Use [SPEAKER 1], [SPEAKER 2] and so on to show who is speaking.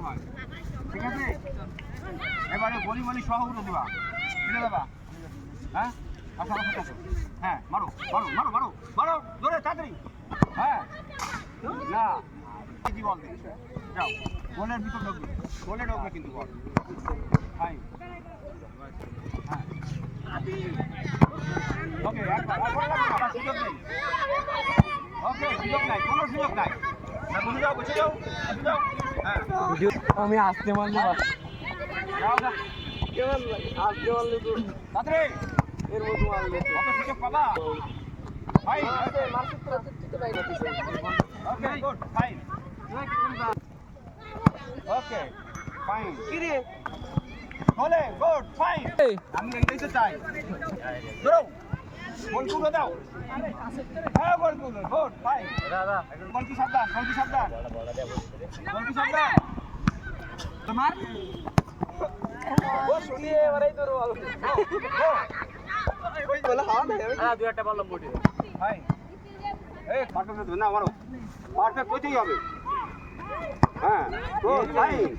[SPEAKER 1] হয়, ঠিক আছে? এবারে বলি বলি সহ উঠে দেবা, ফেলে দেবা, হ্যাঁ? আচ্ছা আমার সাথে আসো। হ্যাঁ মারো মারো মারো মারো মারো জোরে তাড়াতাড়ি, হ্যাঁ না কি বল যাও, গোলের ভিতর ঢুকবে, গোলে ঢুকবে কিন্তু বল, ফাইন, হ্যাঁ ওকে একবার সুযোগ নেই, ওকে সুযোগ নাই, কোনো সুযোগ নাই, বুঝে যাও বুঝে যাও বুঝে যাও, হ্যাঁ
[SPEAKER 2] আমি আসতে মারলে
[SPEAKER 1] যাও না
[SPEAKER 2] আসতে মারলে তো
[SPEAKER 1] তাড়াতাড়ি
[SPEAKER 2] এর মতো মারলে
[SPEAKER 1] কত সুযোগ পাবা, fine okay good fine okay fine
[SPEAKER 2] কি রে
[SPEAKER 1] বলে গুড ফাইন, আমি এইটাই তো চাই, ধরো বল তুলে দাও, হ্যাঁ বল তুলে গুড ফাইন দাদা বল কি সাবধান বল কি সাবধান বল কি সাবধান তোমার
[SPEAKER 2] ও শুনিয়ে এবারেই তোর বল ওই বলে হাওয়া না হ্যাঁ দুই একটা বললাম বডি
[SPEAKER 1] ফাইন এই পারফেক্ট না আমারও পারফেক্ট হইতেই হবে, হ্যাঁ গুড ফাইন